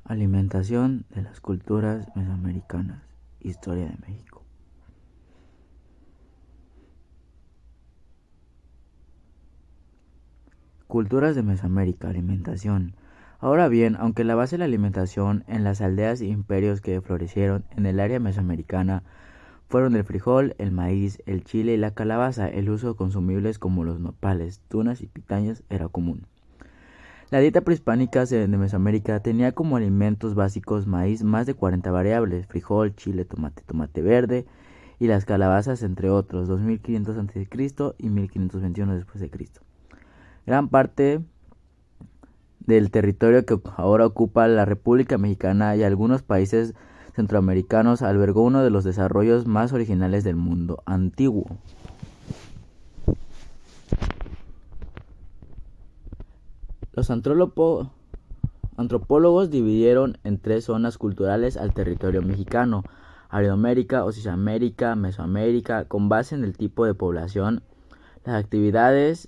Alimentación de las culturas mesoamericanas. Historia de México. Culturas de Mesoamérica. Alimentación. Ahora bien, aunque la base de la alimentación en las aldeas e imperios que florecieron en el área mesoamericana fueron el frijol, el maíz, el chile y la calabaza, el uso de consumibles como los nopales, tunas y pitañas era común. La dieta prehispánica de Mesoamérica tenía como alimentos básicos maíz, más de 40 variables, frijol, chile, tomate verde y las calabazas, entre otros, 2500 a.C. y 1521 después de Cristo. Gran parte del territorio que ahora ocupa la República Mexicana y algunos países centroamericanos albergó uno de los desarrollos más originales del mundo antiguo. Los antropólogos dividieron en tres zonas culturales al territorio mexicano: Aridoamérica, Oceanamérica, Mesoamérica, con base en el tipo de población, las actividades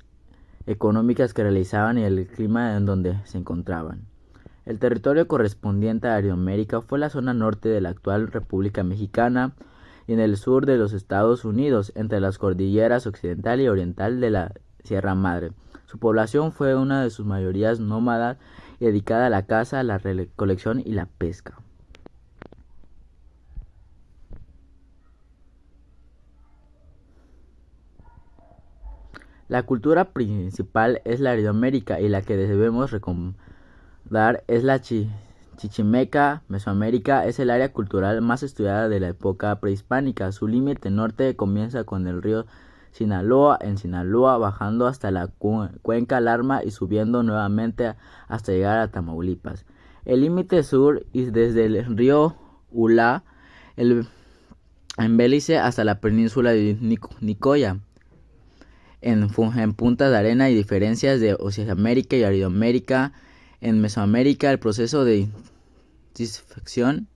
económicas que realizaban y el clima en donde se encontraban. El territorio correspondiente a Aridoamérica fue la zona norte de la actual República Mexicana y en el sur de los Estados Unidos, entre las cordilleras occidental y oriental de la Sierra Madre. Su población fue una de sus mayorías nómadas y dedicada a la caza, la recolección y la pesca. La cultura principal es la Aridoamérica y la que debemos recordar es la chichimeca. Mesoamérica es el área cultural más estudiada de la época prehispánica. Su límite norte comienza con el río Sinaloa en Sinaloa, bajando hasta la cuenca Lerma y subiendo nuevamente hasta llegar a Tamaulipas. El límite sur es desde el río Ulá en Belice hasta la península de Nicoya. En puntas de arena y diferencias de Oceanamérica y Aridoamérica. En Mesoamérica, el proceso de intensificación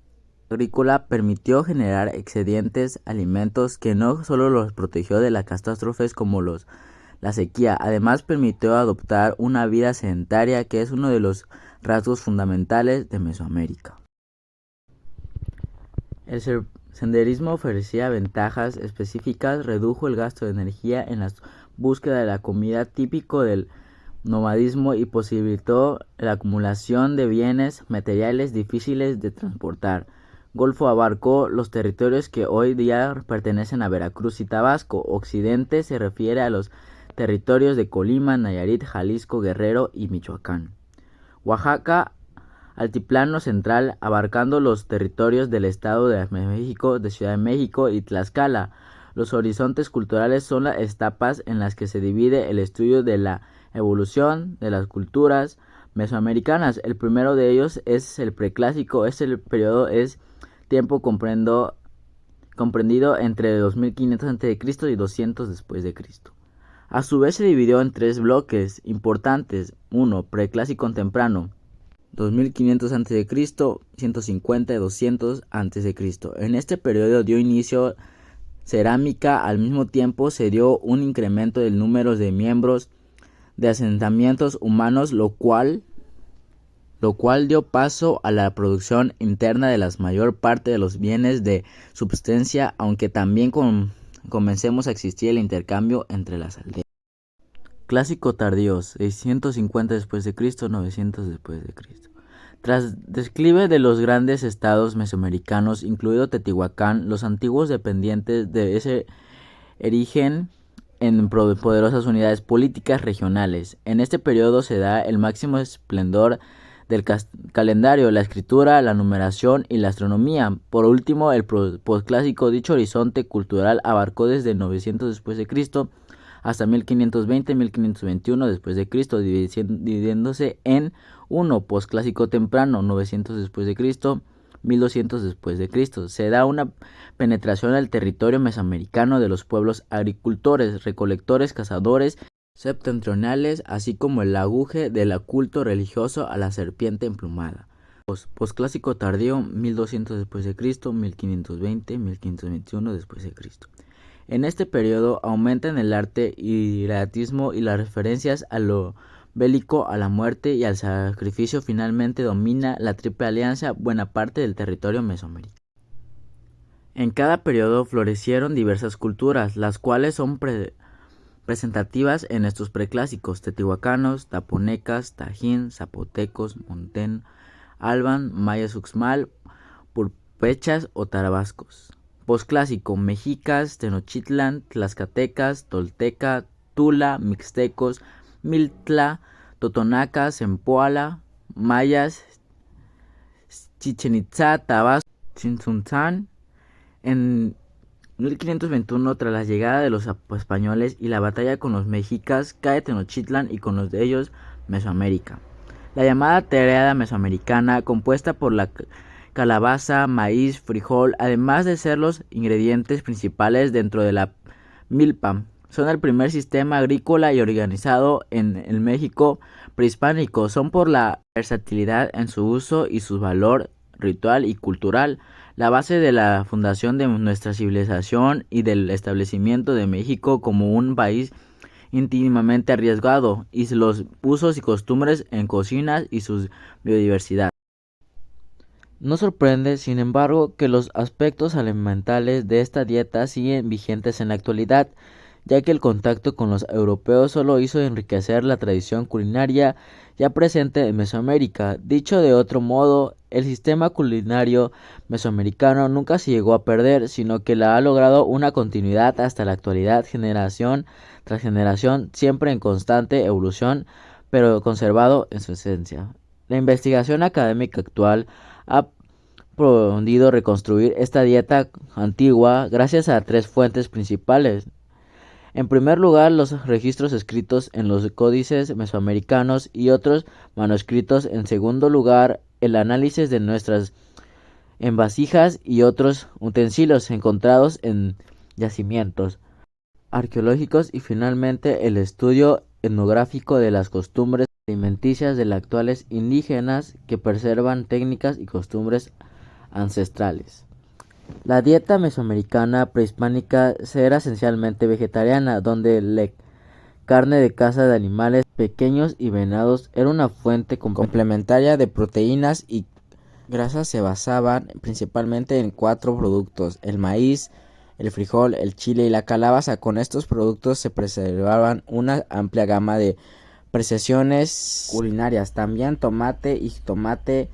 agrícola permitió generar excedentes alimentos que no solo los protegió de las catástrofes como la sequía, además permitió adoptar una vida sedentaria que es uno de los rasgos fundamentales de Mesoamérica. El senderismo ofrecía ventajas específicas, redujo el gasto de energía en la búsqueda de la comida típico del nomadismo y posibilitó la acumulación de bienes materiales difíciles de transportar. Golfo abarcó los territorios que hoy día pertenecen a Veracruz y Tabasco. Occidente se refiere a los territorios de Colima, Nayarit, Jalisco, Guerrero y Michoacán. Oaxaca, altiplano central, abarcando los territorios del Estado de México, de Ciudad de México y Tlaxcala. Los horizontes culturales son las etapas en las que se divide el estudio de la evolución de las culturas mesoamericanas. El primero de ellos es el preclásico. Este periodo es tiempo comprendido entre 2500 a.C. y 200 después de Cristo. A su vez se dividió en tres bloques importantes. 1. Preclásico temprano, 2500 a.C., 150 y 200 a.C. En este periodo dio inicio cerámica. Al mismo tiempo se dio un incremento del número de miembros de asentamientos humanos, lo cual dio paso a la producción interna de la mayor parte de los bienes de subsistencia, aunque también comencemos a existir el intercambio entre las aldeas. Clásico tardío, 650 después de Cristo, 900 después de Cristo. Tras declive de los grandes estados mesoamericanos, incluido Teotihuacán, los antiguos dependientes de ese erigen en poderosas unidades políticas regionales. En este periodo se da el máximo esplendor del calendario, la escritura, la numeración y la astronomía. Por último, el posclásico. Dicho horizonte cultural abarcó desde 900 después de Cristo hasta 1520-1521 después de Cristo, dividiéndose en 1. Posclásico temprano, 900 después de Cristo, 1200 después de Cristo. Se da una penetración al territorio mesoamericano de los pueblos agricultores, recolectores, cazadores septentrionales, así como el auge del culto religioso a la serpiente emplumada. Posclásico tardío, 1200 después de Cristo, 1520-1521 después de Cristo. En este periodo aumentan el arte hieratismo y las referencias a lo bélico a la muerte y al sacrificio finalmente domina la Triple Alianza buena parte del territorio mesoamericano. En cada periodo florecieron diversas culturas, las cuales son presentativas en estos preclásicos: teotihuacanos, taponecas, tajín, zapotecos, montén, alban, mayas uxmal, purépechas o tarabascos. Posclásico: mexicas, tenochtitlan, tlaxcaltecas, tolteca, tula, mixtecos, miltla, totonacas, zempoala, mayas, Chichen Itzá, Tabasco, Tzintzuntzán. En 1521, tras la llegada de los españoles y la batalla con los mexicas, cae Tenochtitlan y con los de ellos Mesoamérica. La llamada Tríada Mesoamericana, compuesta por la calabaza, maíz, frijol, además de ser los ingredientes principales dentro de la milpa, son el primer sistema agrícola y organizado en el México prehispánico. Son por la versatilidad en su uso y su valor ritual y cultural la base de la fundación de nuestra civilización y del establecimiento de México como un país íntimamente arriesgado, y los usos y costumbres en cocinas y su biodiversidad. No sorprende, sin embargo, que los aspectos alimentales de esta dieta siguen vigentes en la actualidad, ya que el contacto con los europeos solo hizo enriquecer la tradición culinaria ya presente en Mesoamérica. Dicho de otro modo, el sistema culinario mesoamericano nunca se llegó a perder, sino que la ha logrado una continuidad hasta la actualidad, generación tras generación, siempre en constante evolución, pero conservado en su esencia. La investigación académica actual ha podido reconstruir esta dieta antigua gracias a tres fuentes principales. En primer lugar, los registros escritos en los códices mesoamericanos y otros manuscritos. En segundo lugar, el análisis de nuestras vasijas y otros utensilios encontrados en yacimientos arqueológicos. Y finalmente, el estudio etnográfico de las costumbres alimenticias de los actuales indígenas, que preservan técnicas y costumbres ancestrales. La dieta mesoamericana prehispánica era esencialmente vegetariana, donde la carne de caza de animales pequeños y venados era una fuente complementaria de proteínas y grasas. Se basaban principalmente en 4 productos: el maíz, el frijol, el chile y la calabaza. Con estos productos se preservaban una amplia gama de precisiones culinarias, también tomate y jitomate,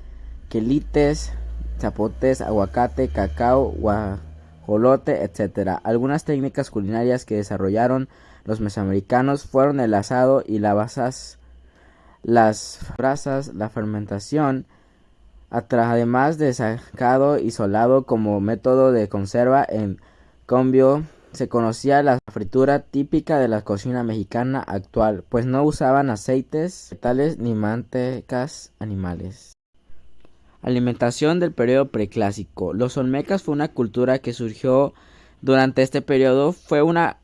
quelites, zapotes, aguacate, cacao, guajolote, etc. Algunas técnicas culinarias que desarrollaron los mesoamericanos fueron el asado y las brasas, la fermentación, además de sacado y solado como método de conserva. En cambio, se conocía la fritura típica de la cocina mexicana actual, pues no usaban aceites vegetales ni mantecas animales. Alimentación del periodo preclásico. Los olmecas fue una cultura que surgió durante este periodo. Fue una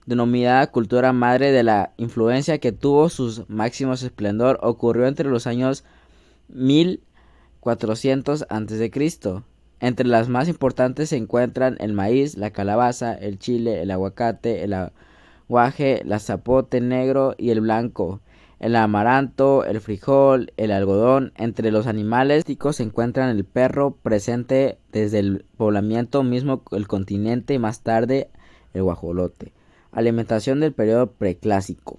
denominada cultura madre de la influencia que tuvo sus máximos esplendor. Ocurrió entre los años 1400 a.C. Entre las más importantes se encuentran el maíz, la calabaza, el chile, el aguacate, el aguaje, el zapote negro y el blanco, el amaranto, el frijol, el algodón. Entre los animales domésticos se encuentran el perro, presente desde el poblamiento mismo del continente, y más tarde el guajolote. Alimentación del periodo preclásico.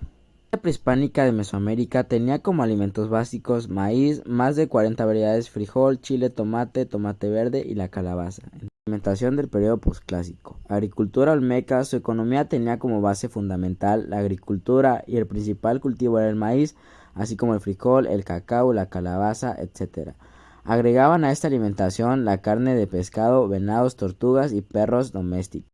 La prehispánica de Mesoamérica tenía como alimentos básicos maíz, más de 40 variedades, frijol, chile, tomate, tomate verde y la calabaza. Alimentación del periodo posclásico. Agricultura olmeca. Su economía tenía como base fundamental la agricultura y el principal cultivo era el maíz, así como el frijol, el cacao, la calabaza, etc. Agregaban a esta alimentación la carne de pescado, venados, tortugas y perros domésticos.